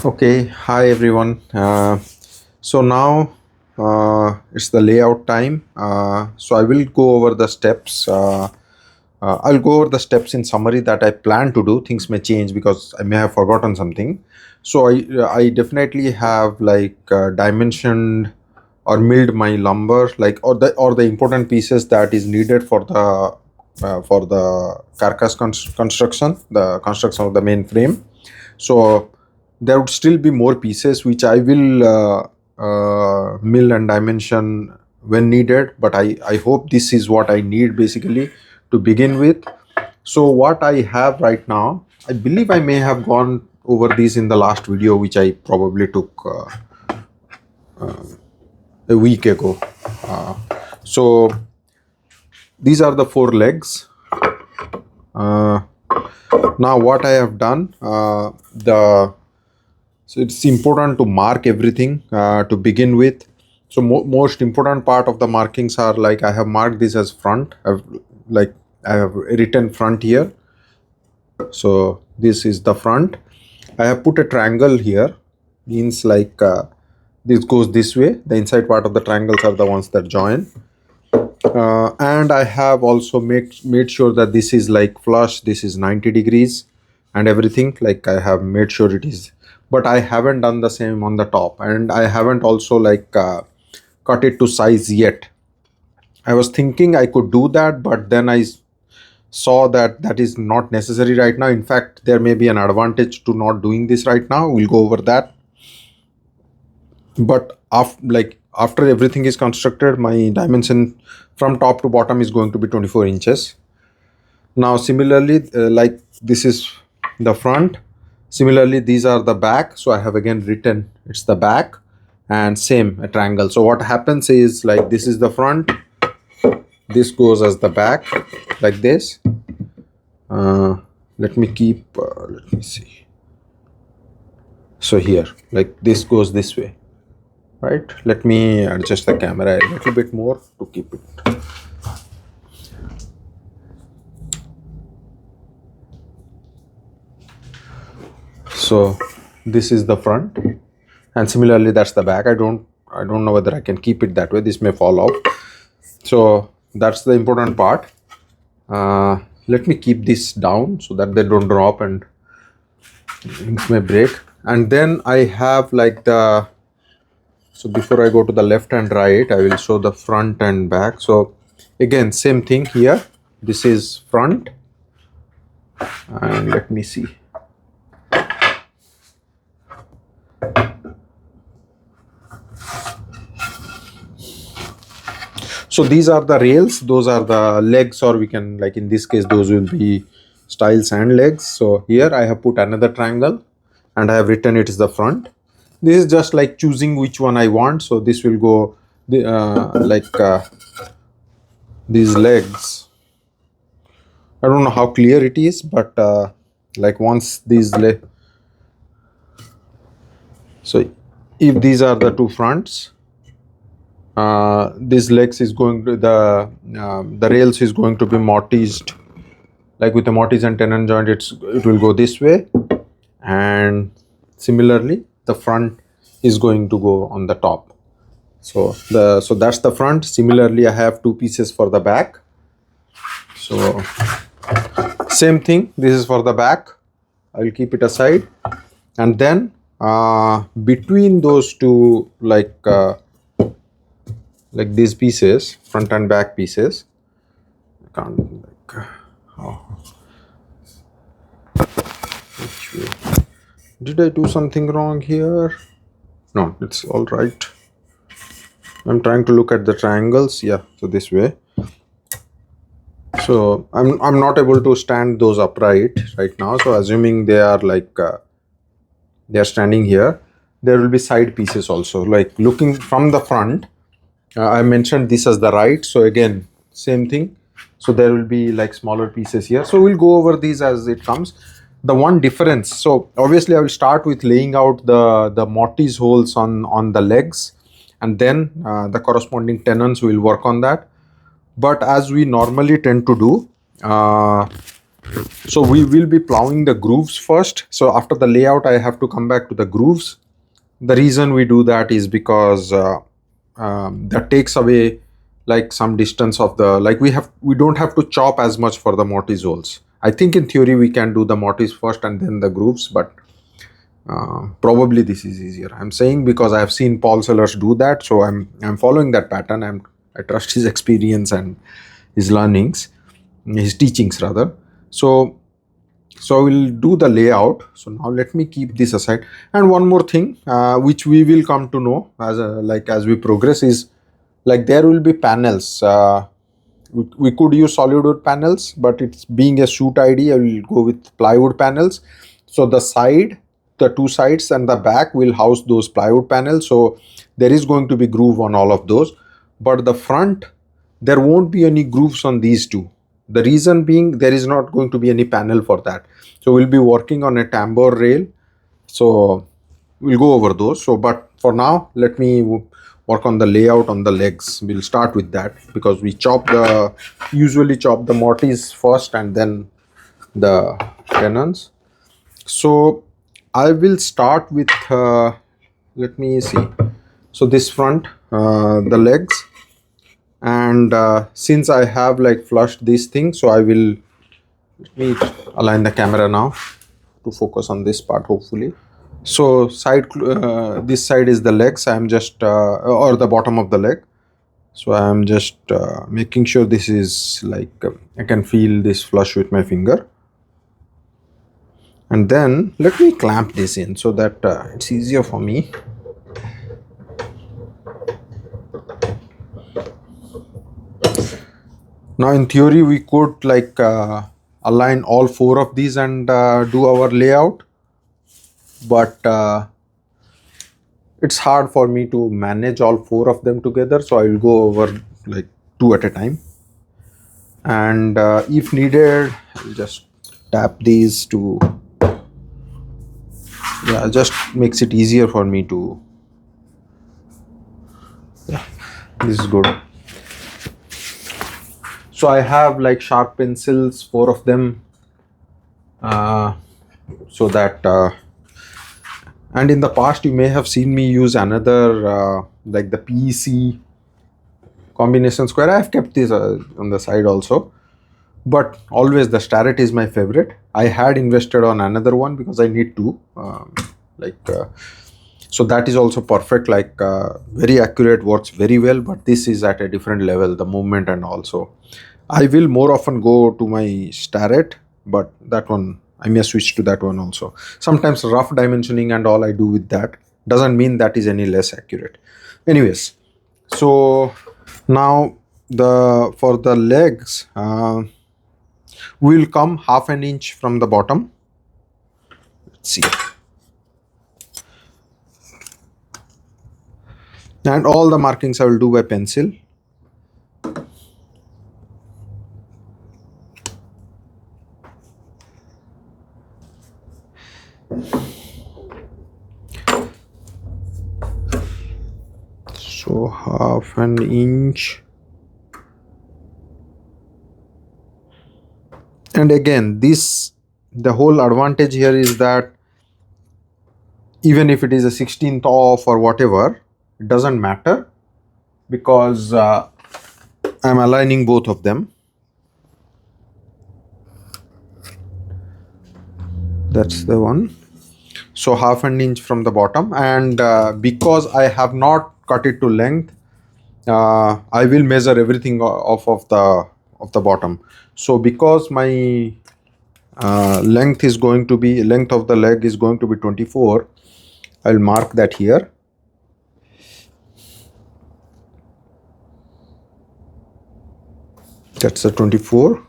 Okay, hi everyone. So now it's the layout time. So I will go over the steps. I'll go over the steps in summary that I plan to do. Things may change because I may have forgotten something. So I definitely have dimensioned or milled my lumber, like or the important pieces that is needed for the carcass construction, the construction of the main frame. So there would still be more pieces which I will mill and dimension when needed, but I hope this is what I need basically to begin with. So what I have right now, I believe I may have gone over these in the last video, which I probably took a week ago. uh, so these are the four legs. uh, Now what I have done, the so it's important to mark everything to begin with. So most important part of the markings are, like, I have marked this as front. I have written front here. So this is the front. I have put a triangle here, means this goes this way. The inside part of the triangles are the ones that join. And I have also made sure that this is like flush, this is 90 degrees and everything. Like, I have made sure it is, but I haven't done the same on the top, and I haven't also cut it to size yet. I was thinking I could do that, but then I saw that that is not necessary right now. In fact, there may be an advantage to not doing this right now. We'll go over that. But after everything is constructed, my dimension from top to bottom is going to be 24 inches. Now similarly, like this is the front, similarly these are the back. So I have again written it's the back, and same, a triangle. So what happens is, like, this is the front, this goes as the back, like this. Let me see. So here, like, this goes this way, right? Let me adjust the camera a little bit more to keep it. So this is the front, and similarly that's the back. I don't know whether I can keep it that way. This may fall off. So that's the important part. Let me keep this down so that they don't drop and things may break. And then I have so before I go to the left and right, I will show the front and back. So again, same thing here. This is front, and let me see. So these are the rails, those are the legs, or we can, like in this case, those will be stiles and legs. So here I have put another triangle and I have written it is the front. This is just like choosing which one I want. So this will go these legs. I don't know how clear it is, but like once these so if these are the two fronts, these legs is going to the rails is going to be mortised, like with a mortise and tenon joint. It will go this way, and similarly the front is going to go on the top. So that's the front. Similarly, I have two pieces for the back. So same thing, this is for the back. I will keep it aside, and then between those two, like these pieces, front and back pieces, I can't which way? Did I do something wrong here? No, it's all right. I'm trying to look at the triangles. Yeah, so this way. So I'm not able to stand those upright right now. So assuming they are they are standing here, there will be side pieces also. Like, looking from the front, I mentioned this as the right. So again, same thing. So there will be like smaller pieces here. So we'll go over these as it comes. The one difference, so obviously I will start with laying out the mortise holes on the legs, and then the corresponding tenons will work on that. But as we normally tend to do, So we will be plowing the grooves first. So after the layout, I have to come back to the grooves. The reason we do that is because that takes away like some distance of the, like we don't have to chop as much for the mortise holes. I think in theory we can do the mortise first and then the grooves, but probably this is easier. I'm saying because I have seen Paul Sellers do that, so I'm following that pattern. I trust his experience and his learnings, his teachings rather. So I will do the layout. So now let me keep this aside. And one more thing, which we will come to know as we progress, is like there will be panels. We could use solid wood panels, but it's being a shoot idea, I will go with plywood panels. So the two sides and the back will house those plywood panels. So there is going to be groove on all of those, but the front, there won't be any grooves on these two. The reason being, there is not going to be any panel for that. So we'll be working on a tambour rail. So we'll go over those. So but for now, let me work on the layout on the legs. We'll start with that because we usually chop the mortise first and then the tenons. So I will start with let me see. So this front, the legs, and since I have like flushed this thing, so let me align the camera now to focus on this part hopefully. So this side is the legs. I'm just or the bottom of the leg. So I'm just making sure this is like I can feel this flush with my finger. And then let me clamp this in so that it's easier for me. Now in theory we could like align all four of these and do our layout, but it's hard for me to manage all four of them together, so I will go over like two at a time. And if needed, I'll just tap these to, yeah, just makes it easier for me to, yeah, this is good. So I have like sharp pencils, four of them, so that and in the past you may have seen me use another like the PEC combination square. I have kept this on the side also, but always the Starrett is my favorite. I had invested on another one because I need to so that is also perfect, like very accurate, works very well, but this is at a different level, the movement. And also I will more often go to my Starrett, but that one I may switch to that one also. Sometimes rough dimensioning and all I do with that, doesn't mean that is any less accurate. Anyways, so now for the legs, we'll come half an inch from the bottom. Let's see. And all the markings I will do by pencil. So half an inch. And again, the whole advantage here is that even if it is a 16th off or whatever, it doesn't matter because I'm aligning both of them. That's the one. So half an inch from the bottom, and because I have not cut it to length, I will measure everything off of the bottom. So because my length of the leg is going to be 24, I'll mark that here. That's a 24.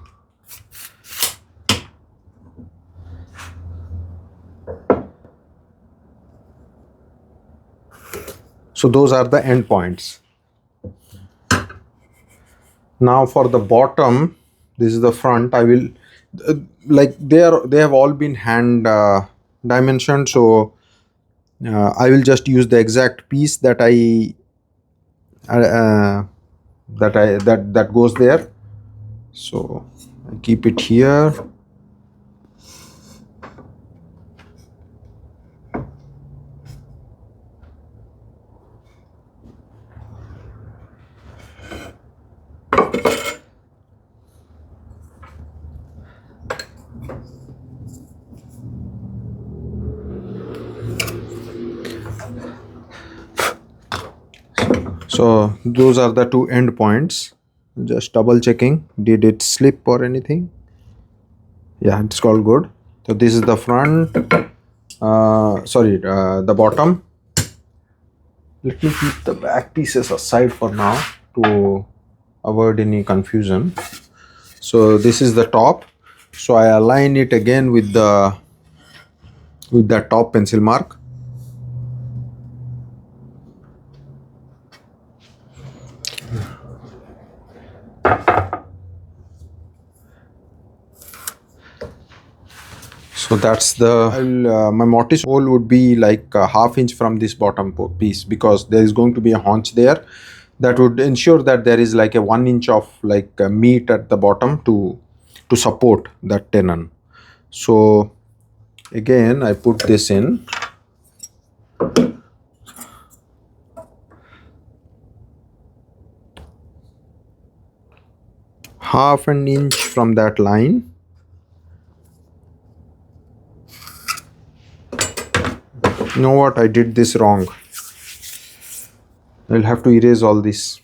So those are the end points. Now for the bottom, this is the front. I will like they have all been hand dimensioned, so I will just use the exact piece that that goes there. So I keep it here. So those are the two end points. Just double checking, did it slip or anything? Yeah, it's all good. So this is the front, the bottom. Let me keep the back pieces aside for now to avoid any confusion. So this is the top. So I align it again with the top pencil mark. So that's the my mortise hole would be like a half inch from this bottom piece, because there is going to be a haunch there. That would ensure that there is like a 1 inch of like meat at the bottom to support that tenon. So again I put this in. Half an inch from that line. You know what, I did this wrong. I'll have to erase all this,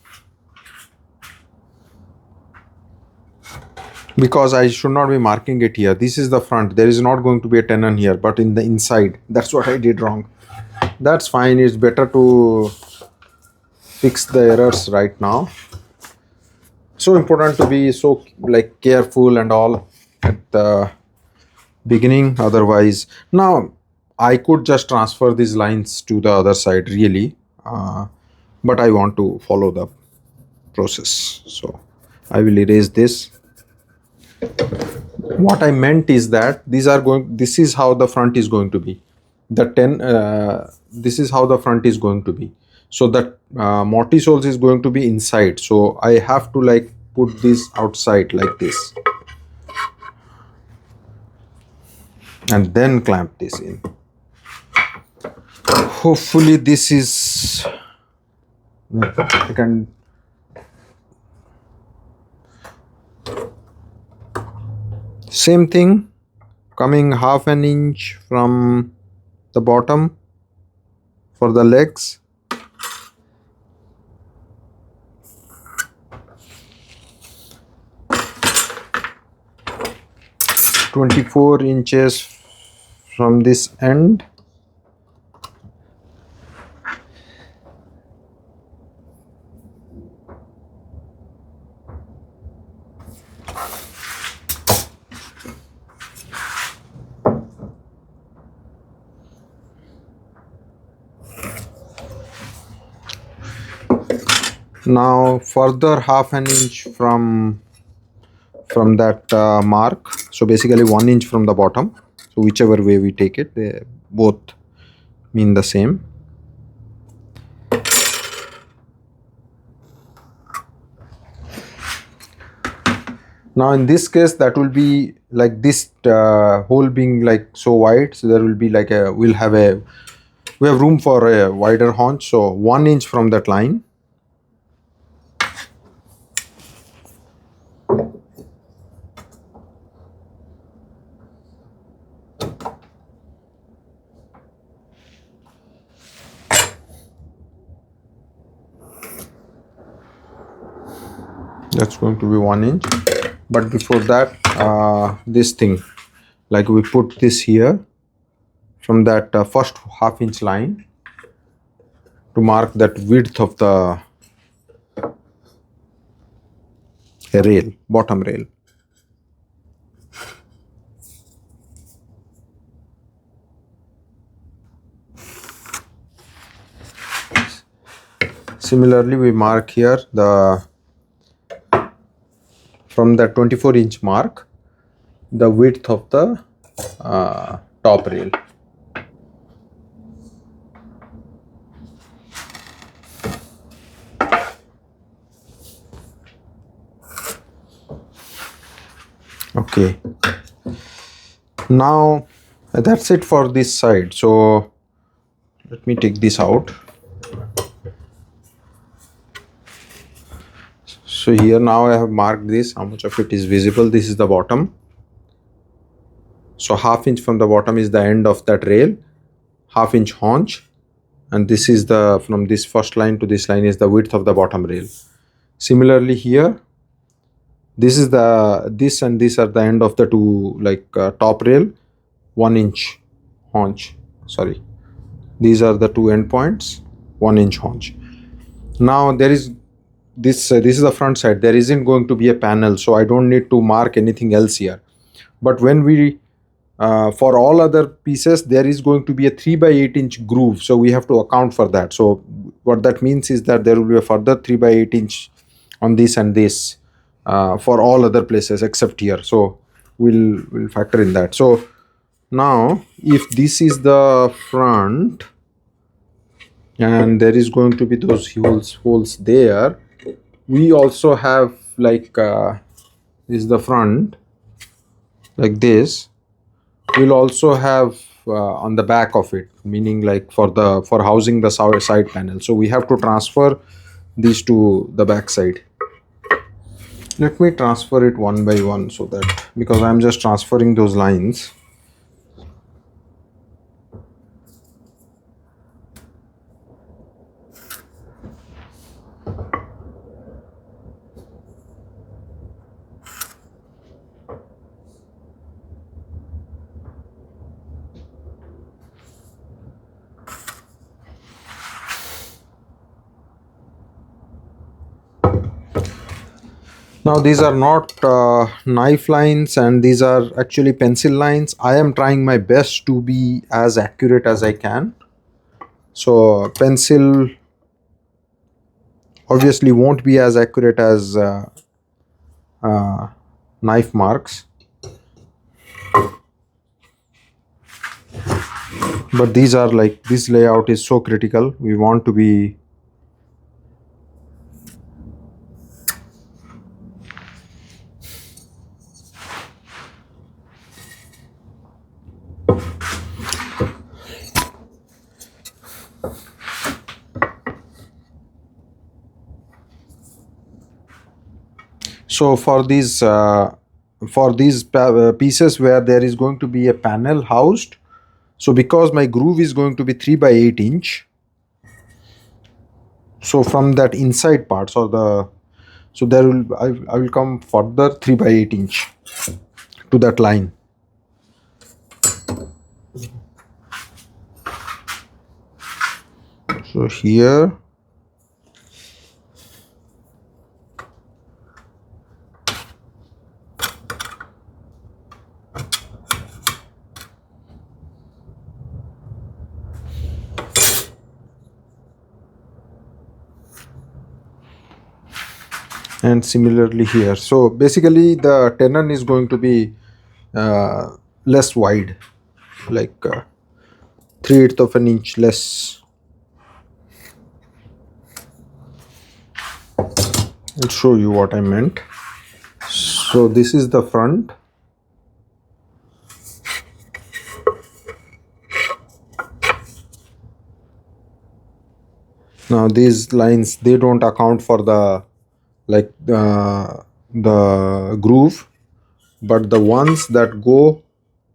because I should not be marking it here. This is the front, there is not going to be a tenon here, but in the inside. That's what I did wrong. That's fine, it's better to fix the errors right now. So important to be so like careful and all at the beginning, otherwise. Now I could just transfer these lines to the other side really, but I want to follow the process, so I will erase this. What I meant is that this is how the front is going to be. This is how the front is going to be. So that mortise holes is going to be inside, so I have to like put this outside like this and then clamp this in. Hopefully this is, I can, same thing, coming half an inch from the bottom for the legs. .24 inches from this end. Now further half an inch from that mark, so basically 1 inch from the bottom. So whichever way we take it, they both mean the same. Now in this case, that will be like this hole being like so wide, so there will be like we have room for a wider haunch, so 1 inch from that line. That's going to be 1 inch, but before that this thing, like we put this here from that first half inch line to mark that width of the rail, bottom rail. Similarly we mark here from the 24 inch mark the width of the top rail. Okay, now that's it for this side. So let me take this out. So here now I have marked this, how much of it is visible. This is the bottom, so half inch from the bottom is the end of that rail, half inch haunch, and this is the, from this first line to this line is the width of the bottom rail. Similarly here, this is the, this and this are the end of the two, like top rail, 1 inch haunch, sorry, these are the two end points, 1 inch haunch. Now there is this, this is the front side, there isn't going to be a panel, so I don't need to mark anything else here. But when we for all other pieces there is going to be a 3 by 8 inch groove, so we have to account for that. So what that means is that there will be a further 3 by 8 inch on this and this for all other places except here, so we'll factor in that. So now if this is the front and there is going to be those holes there, we also have like this is the front like this, we'll also have on the back of it, meaning like for housing the side panel, so we have to transfer these to the back side. Let me transfer it one by one, so that, because I'm just transferring those lines. Now these are not knife lines, and these are actually pencil lines. I am trying my best to be as accurate as I can. So pencil obviously won't be as accurate as knife marks. But these are like, this layout is so critical. We want to be so for these pieces where there is going to be a panel housed, so because my groove is going to be 3 by 8 inch, so from that inside parts or the, so there will, I will come further 3 by 8 inch to that line. So here and similarly here. So basically the tenon is going to be less wide, like 3/8 of an inch less. I'll show you what I meant. So this is the front. Now these lines, they don't account for the, like the groove, but the ones that go,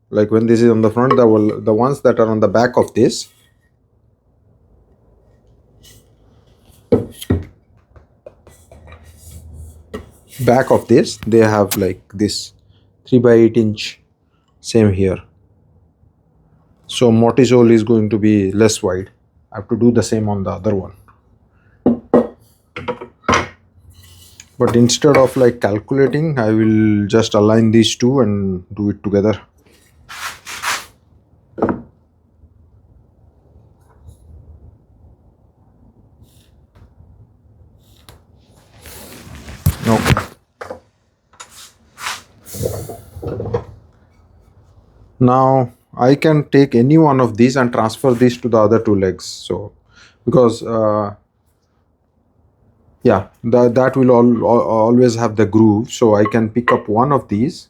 like when this is on the front, the ones that are on the back of this, they have like this 3 by 8 inch, same here. So mortise hole is going to be less wide. I have to do the same on the other one. But instead of like calculating, I will just align these two and do it together. Okay. Now I can take any one of these and transfer these to the other two legs. So because yeah, that will always have the groove, so I can pick up one of these.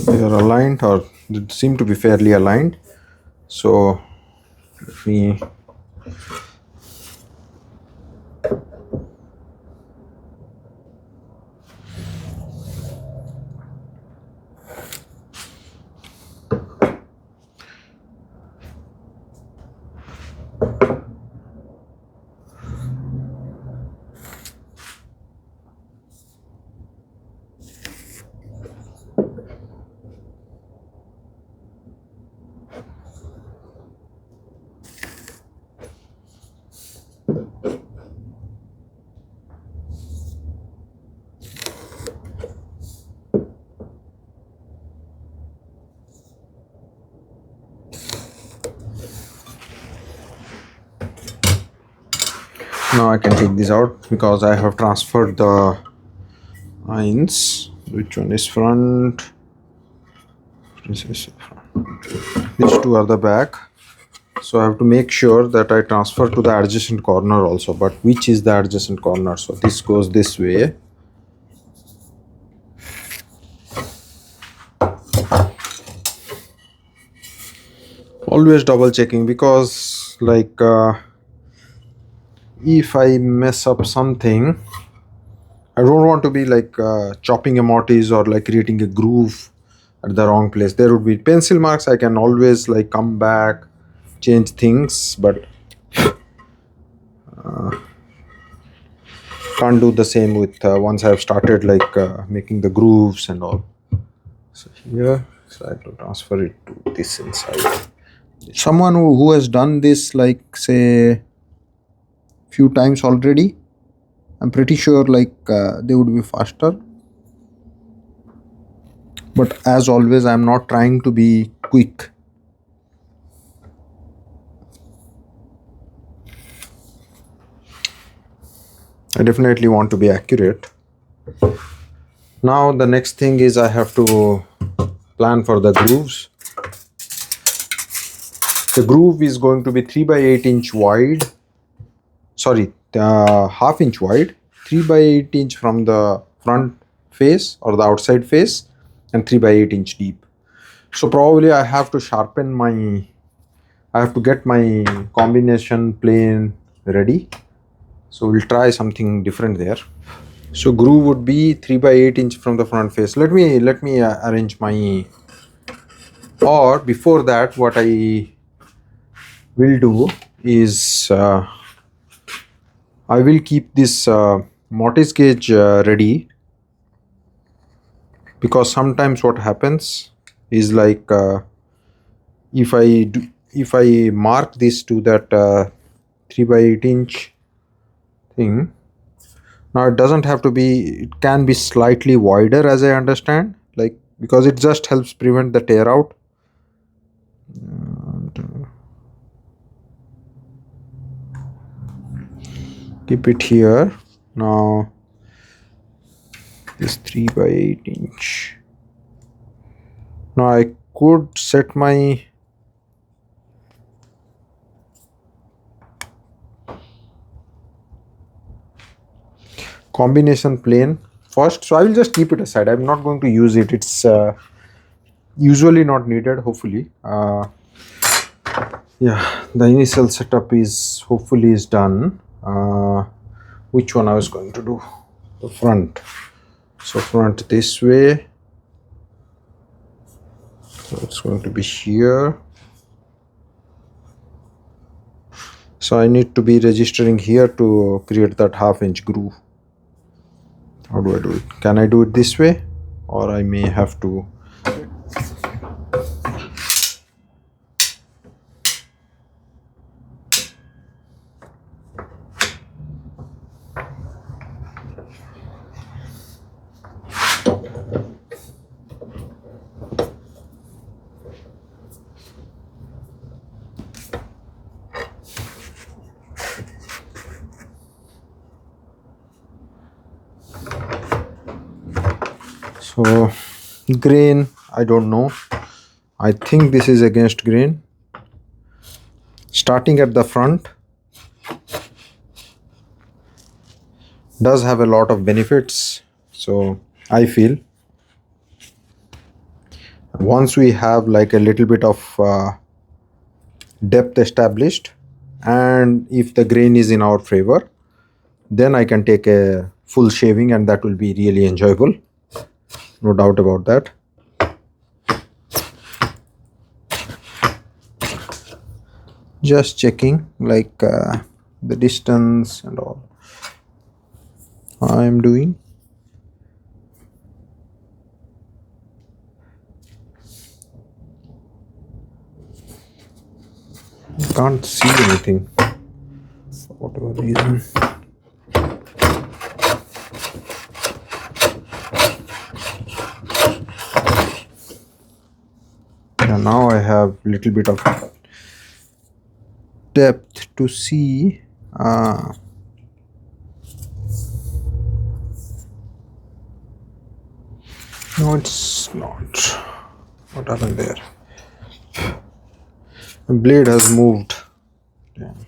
They are aligned, or they seem to be fairly aligned. So let me Now I can take this out because I have transferred the lines. Which one is front? This is front. These two are the back. So I have to make sure that I transfer to the adjacent corner also. But which is the adjacent corner? So this goes this way. Always double checking, because like if I mess up something, I don't want to be like chopping a mortise or like creating a groove at the wrong place. There would be pencil marks. I can always like come back, change things, but can't do the same with once I've started like making the grooves and all. So here, so I have to transfer it to this inside. Someone who has done this like say few times already, I'm pretty sure like they would be faster. But as always, I'm not trying to be quick. I definitely want to be accurate. Now the next thing is I have to plan for the grooves. The groove is going to be 3 by 8 inch wide. Sorry, half inch wide, 3 by 8 inch from the front face or the outside face, and 3 by 8 inch deep. So probably I have to sharpen my, I have to get my combination plane ready. So we'll try something different there. So groove would be 3 by 8 inch from the front face. Let me arrange my, or before that what I will do is I will keep this mortise gauge ready, because sometimes what happens is like if I mark this to that 3 by 8 inch thing. Now it doesn't have to be, it can be slightly wider as I understand, like because it just helps prevent the tear out. And, keep it here. Now this 3 by 8 inch. Now I could set my combination plane first. So I will just keep it aside. I'm not going to use it. It's usually not needed, hopefully. Yeah, the initial setup is hopefully is done. Which one I was going to do? The front. So front this way. So it's going to be here. So I need to be registering here to create that half inch groove. How do I do it? Can I do it this way, or I may have to? So grain, I don't know. I think this is against grain. Starting at the front does have a lot of benefits. So I feel once we have like a little bit of depth established, and if the grain is in our favor, then I can take a full shaving, and that will be really enjoyable. No doubt about that. Just checking like the distance and all I am doing. Can't see anything for whatever reason. And now I have little bit of depth to see. No, it's not. What happened there? The blade has moved. Damn.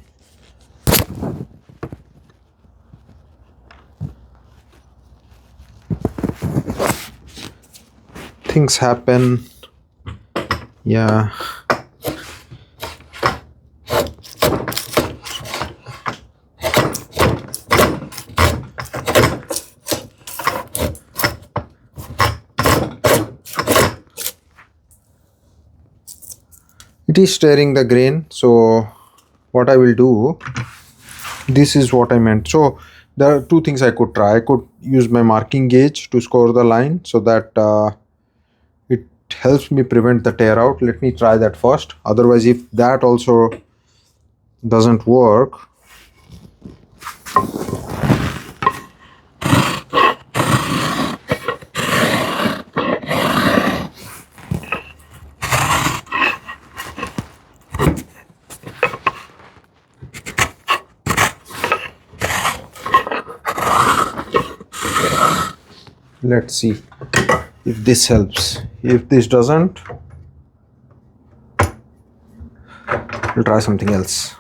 Things happen. Yeah. It is stirring the grain, so what I will do, this is what I meant. So there are two things I could try. I could use my marking gauge to score the line so that it helps me prevent the tear out. Let me try that first. Otherwise, if that also doesn't work, let's see if this helps. If this doesn't, we'll try something else.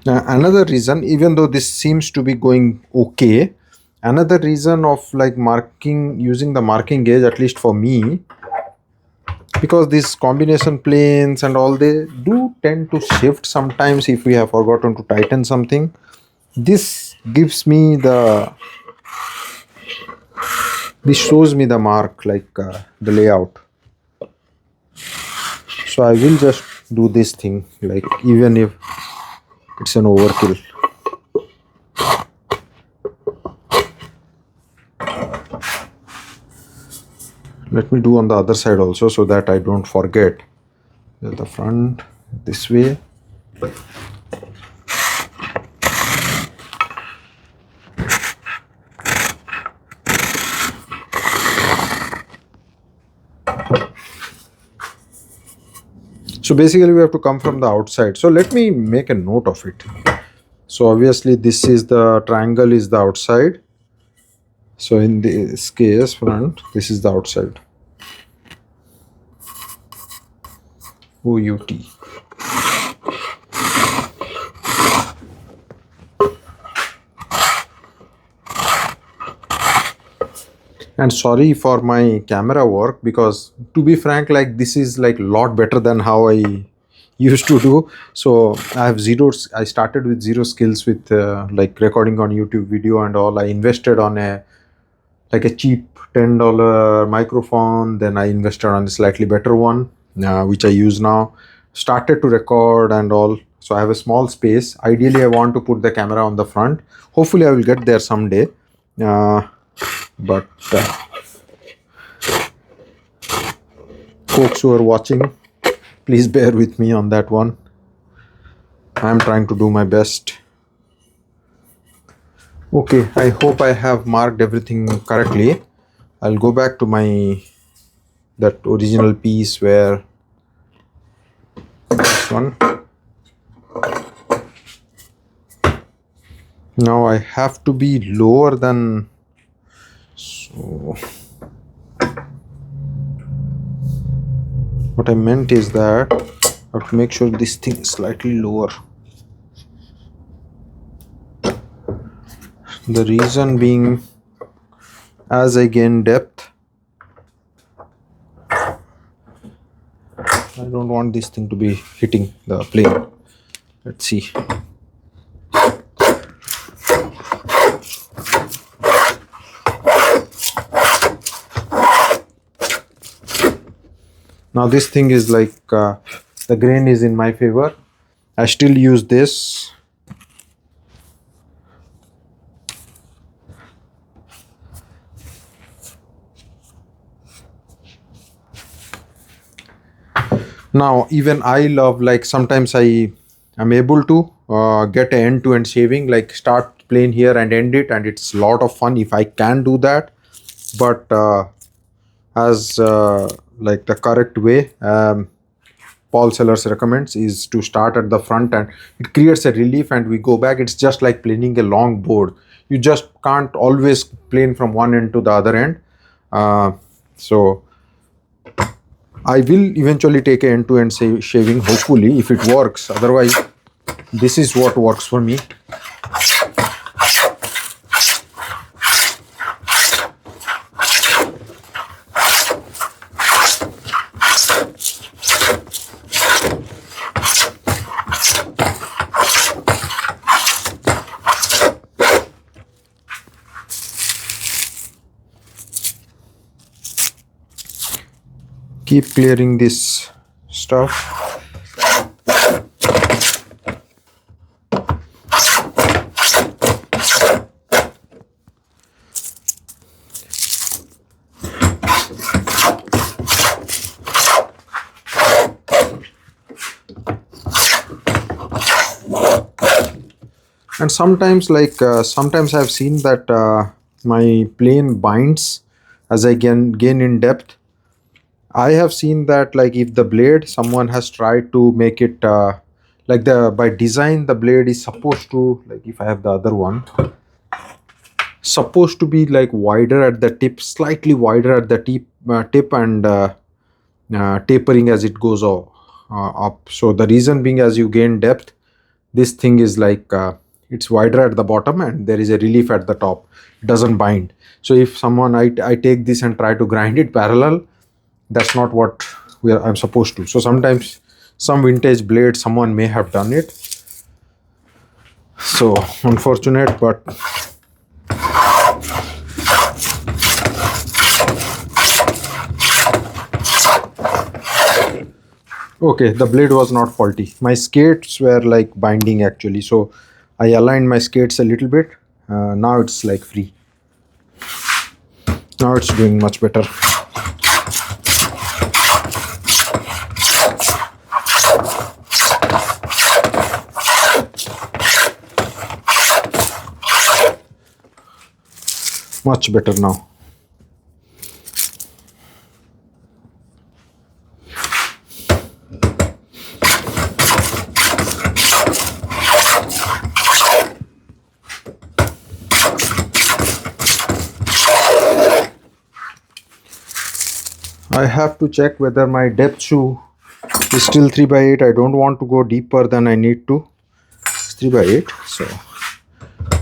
Another reason, even though this seems to be going okay, another reason of like using the marking gauge, at least for me, because these combination planes and all, they do tend to shift sometimes if we have forgotten to tighten something. This gives me this shows me the mark, like the layout. So I will just do this thing, like even if it's an overkill. Let me do on the other side also so that I don't forget. The front this way. So basically we have to come from the outside. So let me make a note of it. So obviously this is the triangle is the outside. So in this case, front, this is the outside. OUT. And sorry for my camera work, because to be frank, like this is like a lot better than how I used to do. So I started with zero skills with like recording on YouTube video and all. I invested on a cheap $10 microphone. Then I invested on a slightly better one, which I use now. Started to record and all. So I have a small space. Ideally, I want to put the camera on the front. Hopefully, I will get there someday. But folks who are watching, please bear with me on that one. I am trying to do my best. Okay, I hope I have marked everything correctly. I'll go back to that original piece where this one. Now I have to be lower than, so what I meant is that I have to make sure this thing is slightly lower. The reason being, as I gain depth, I don't want this thing to be hitting the plane. Let's see. Now this thing is like the grain is in my favor. I still use this. Now even I love, like sometimes I am able to get an end-to-end shaving, like start plane here and end it, and it's a lot of fun if I can do that. But as like the correct way Paul Sellers recommends is to start at the front, and it creates a relief, and we go back. It's just like planing a long board. You just can't always plane from one end to the other end. So I will eventually take a end-to-end shaving, hopefully, if it works. Otherwise, this is what works for me. Keep clearing this stuff. And sometimes, sometimes I've seen that my plane binds as I gain in depth. I have seen that, like, if the blade, someone has tried to make it like the by design, the blade is supposed to, like, if I have the other one, supposed to be like wider at the tip, slightly wider at the tip, and tapering as it goes up. So the reason being, as you gain depth, this thing is like it's wider at the bottom and there is a relief at the top. It doesn't bind. So if someone I take this and try to grind it parallel, that's not what I'm supposed to. So sometimes some vintage blade, someone may have done it. So unfortunate, but okay, the blade was not faulty. My skates were like binding actually. So I aligned my skates a little bit. Now it's like free. Now it's doing much better. Much better now. I have to check whether my depth shoe is still 3/8. I don't want to go deeper than I need to. It's 3/8, so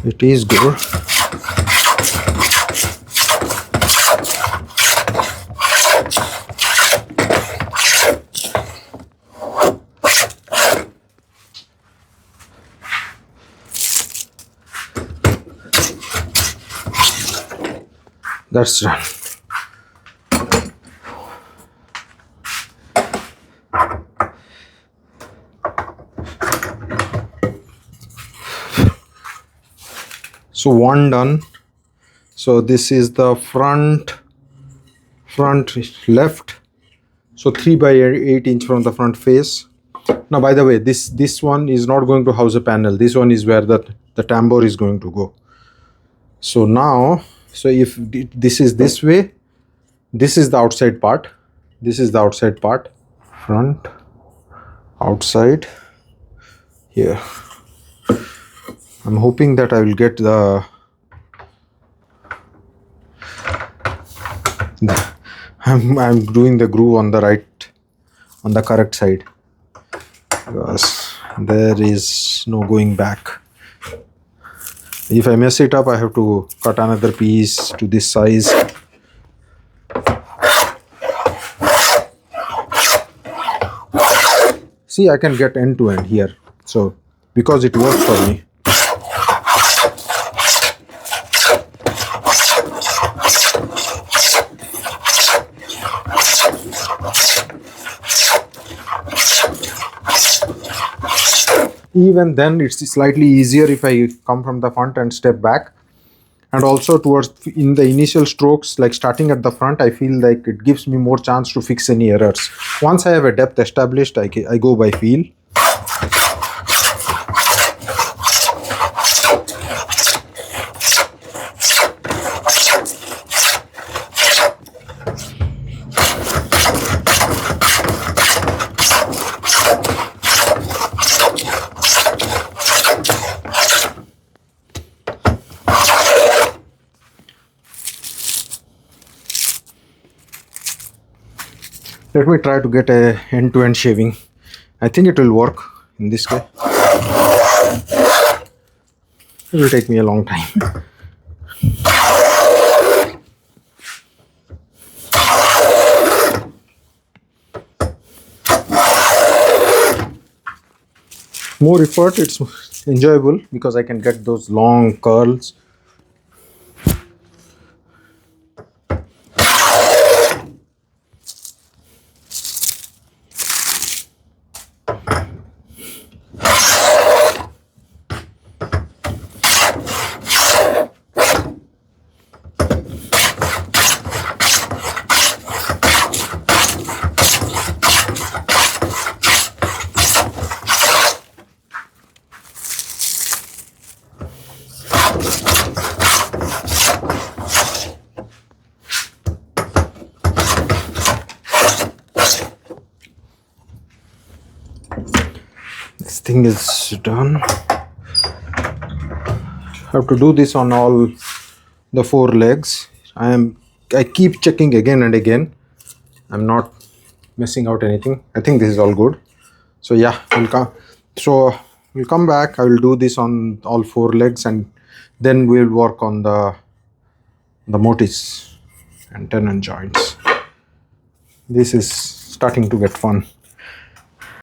it is good. That's done. So one done. So this is the front left. So 3/8 inch from the front face. Now, by the way, this one is not going to house a panel. This one is where the tambour is going to go. So now, so if this is this way, this is the outside part. This is the outside part. Front, outside, here. I'm hoping that I will get I'm doing the groove on the correct side, because there is no going back. If I mess it up, I have to cut another piece to this size. See, I can get end to end here. So because it works for me. Even then, it's slightly easier if I come from the front and step back. And also in the initial strokes, like starting at the front, I feel like it gives me more chance to fix any errors. Once I have a depth established, I go by feel. Let me try to get a end-to-end shaving. I think it will work in this way. It will take me a long time. More effort, it's enjoyable because I can get those long curls. This thing is done. I have to do this on all the 4 legs. I keep checking again and again. I'm not missing out anything. I think this is all good. So yeah, we'll come back. I will do this on all 4 legs, and then we'll work on the mortise and tenon joints. This is starting to get fun.